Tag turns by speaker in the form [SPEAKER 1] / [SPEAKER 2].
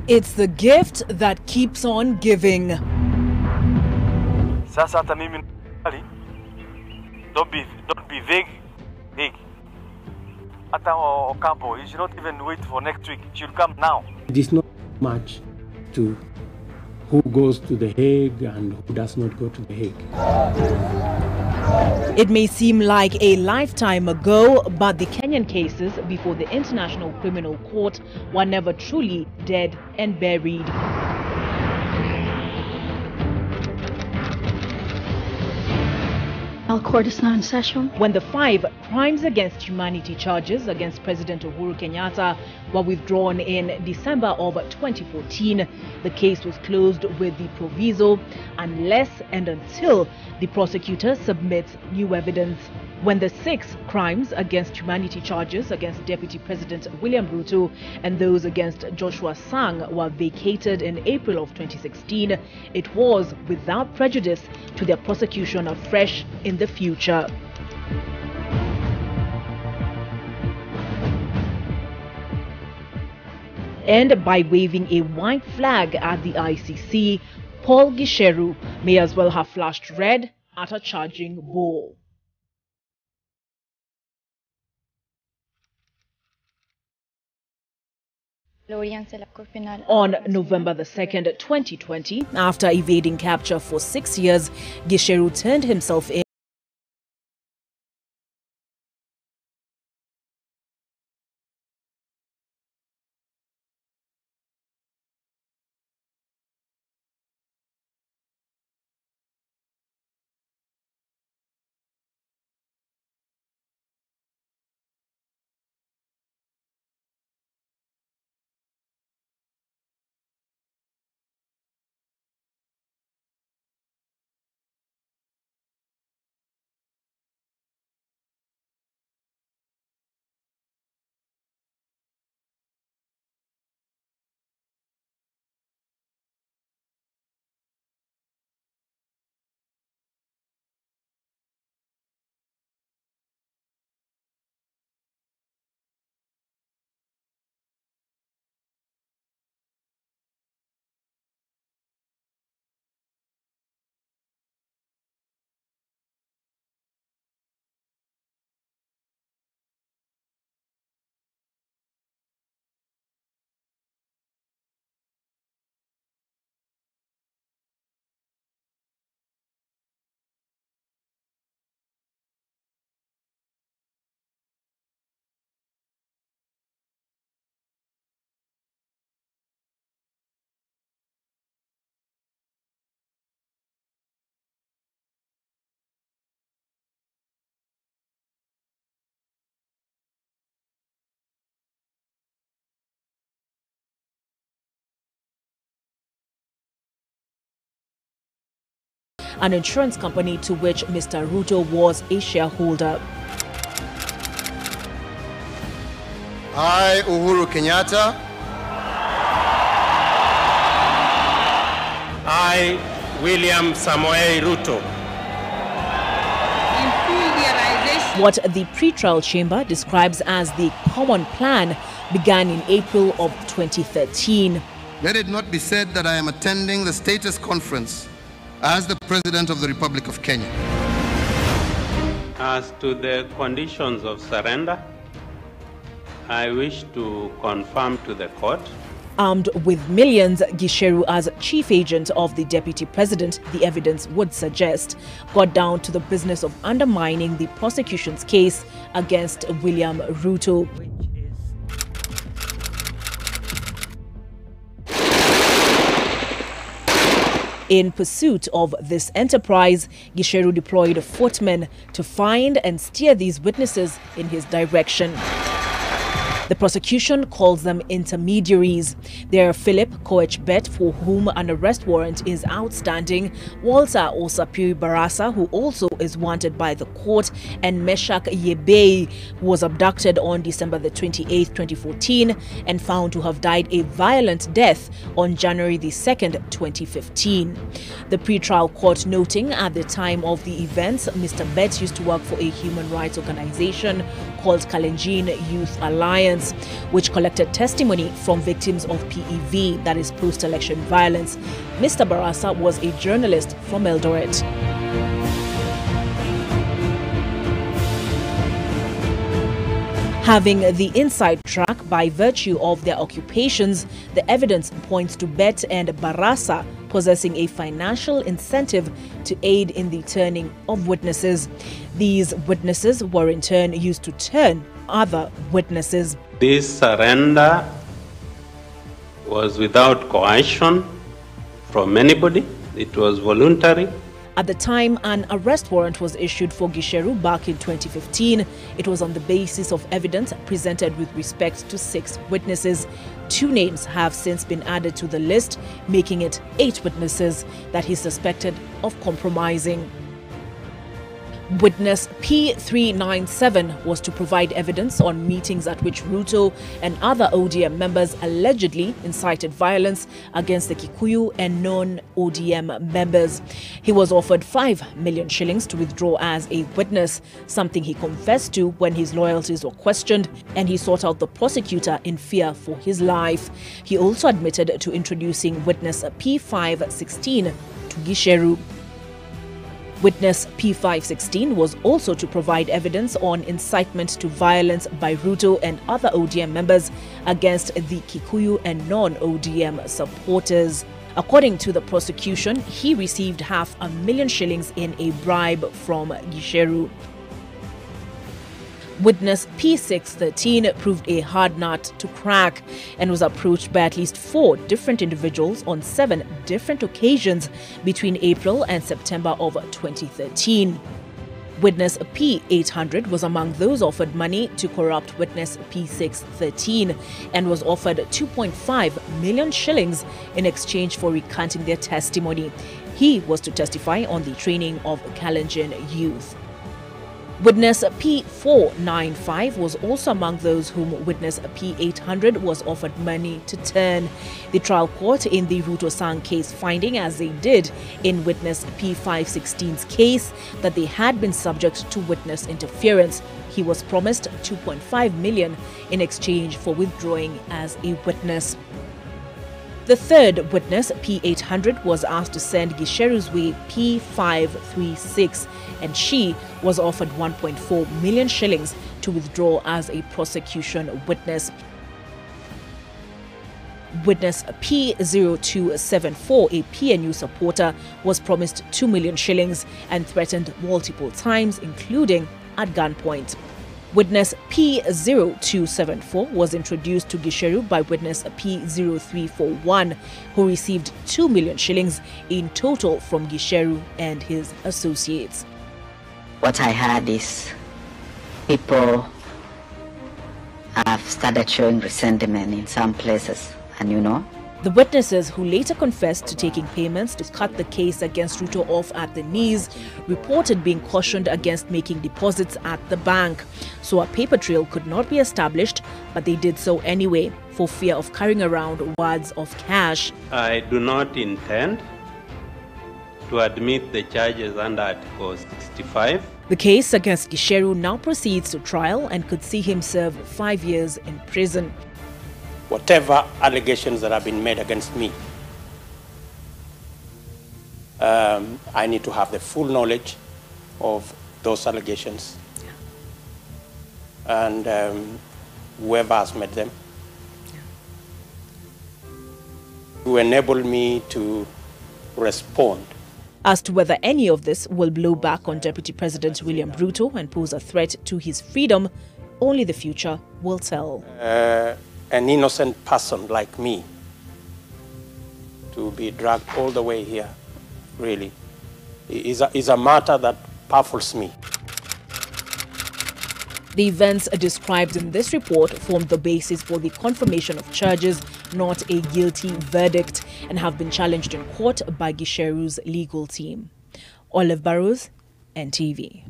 [SPEAKER 1] It's the gift that keeps on giving.
[SPEAKER 2] Sasa hata mimi don't be vague. Hata Ocampo, you should not even wait for next week. It should come now.
[SPEAKER 3] It is not much to who goes to The Hague and who does not go to The Hague.
[SPEAKER 1] It may seem like a lifetime ago, but the Kenyan cases before the International Criminal Court were never truly dead and buried.
[SPEAKER 4] Our court is now in session.
[SPEAKER 1] When the 5 crimes against humanity charges against President Uhuru Kenyatta were withdrawn in December of 2014, the case was closed with the proviso unless and until the prosecutor submits new evidence. When the 6 crimes against humanity charges against Deputy President William Ruto and those against Joshua Sang were vacated in April of 2016, it was without prejudice to their prosecution afresh in the future. And by waving a white flag at the ICC, Paul Gicheru may as well have flashed red at a charging bull. On November the 2nd, 2020, after evading capture for 6 years, Gicheru turned himself in an insurance company to which Mr. Ruto was a shareholder.
[SPEAKER 5] I, Uhuru Kenyatta.
[SPEAKER 6] I, William Samoei Ruto.
[SPEAKER 1] What the pre-trial chamber describes as the common plan began in April of 2013.
[SPEAKER 5] Let it not be said that I am attending the status conference as the President of the Republic of Kenya.
[SPEAKER 6] As to the conditions of surrender, I wish to confirm to the court.
[SPEAKER 1] Armed with millions, Gicheru, as chief agent of the deputy president, the evidence would suggest, got down to the business of undermining the prosecution's case against William Ruto. In pursuit of this enterprise, Gicheru deployed footmen to find and steer these witnesses in his direction. The prosecution calls them intermediaries. They are Philip Koech-Bet, for whom an arrest warrant is outstanding, Walter Osapui Barasa, who also is wanted by the court, and Meshach Yebei, who was abducted on December the 28th, 2014, and found to have died a violent death on January the 2nd, 2015. The pre-trial court noting at the time of the events, Mr. Bet used to work for a human rights organization called Kalenjin Youth Alliance. Violence, which collected testimony from victims of PEV, that is post-election violence. Mr. Barasa was a journalist from Eldoret. Having the inside track by virtue of their occupations, the evidence points to Bet and Barasa possessing a financial incentive to aid in the turning of witnesses. These witnesses were in turn used to turn other witnesses.
[SPEAKER 6] This surrender was without coercion from anybody. It was voluntary.
[SPEAKER 1] At the time an arrest warrant was issued for Gicheru back in 2015, it was on the basis of evidence presented with respect to 6 witnesses. 2 names have since been added to the list, making it 8 witnesses that he's suspected of compromising. Witness P397 was to provide evidence on meetings at which Ruto and other ODM members allegedly incited violence against the Kikuyu and non-ODM members. He was offered 5 million shillings to withdraw as a witness, something he confessed to when his loyalties were questioned, and he sought out the prosecutor in fear for his life. He also admitted to introducing witness P516 to Gicheru. Witness P516 was also to provide evidence on incitement to violence by Ruto and other ODM members against the Kikuyu and non-ODM supporters. According to the prosecution, he received 500,000 shillings in a bribe from Gicheru. Witness P613 proved a hard nut to crack and was approached by at least 4 different individuals on 7 different occasions between April and September of 2013. Witness P800 was among those offered money to corrupt witness P613 and was offered 2.5 million shillings in exchange for recanting their testimony. He was to testify on the training of Kalenjin youth. Witness P495 was also among those whom witness P800 was offered money to turn. The trial court in the Ruto Sang case finding, as they did in witness P516's case, that they had been subject to witness interference. He was promised 2.5 million in exchange for withdrawing as a witness. The third witness, P800, was asked to send Gicheru's way P536, and she was offered 1.4 million shillings to withdraw as a prosecution witness. Witness P0274, a PNU supporter, was promised 2 million shillings and threatened multiple times, including at gunpoint. Witness P0274 was introduced to Gicheru by witness P0341, who received 2 million shillings in total from Gicheru and his associates.
[SPEAKER 4] What I heard is people have started showing resentment in some places, and
[SPEAKER 1] the witnesses, who later confessed to taking payments to cut the case against Ruto off at the knees, reported being cautioned against making deposits at the bank. So a paper trail could not be established, but they did so anyway, for fear of carrying around wads of cash.
[SPEAKER 6] I do not intend to admit the charges under Article 65.
[SPEAKER 1] The case against Gicheru now proceeds to trial and could see him serve 5 years in prison.
[SPEAKER 7] Whatever allegations that have been made against me, I need to have the full knowledge of those allegations, and whoever has made them, to enable me to respond.
[SPEAKER 1] As to whether any of this will blow back on Deputy President William Ruto and pose a threat to his freedom, only the future will tell.
[SPEAKER 7] An innocent person like me to be dragged all the way here, really, is a matter that baffles me.
[SPEAKER 1] The events described in this report formed the basis for the confirmation of charges, not a guilty verdict, and have been challenged in court by Gicheru's legal team. Olive Barrows, NTV.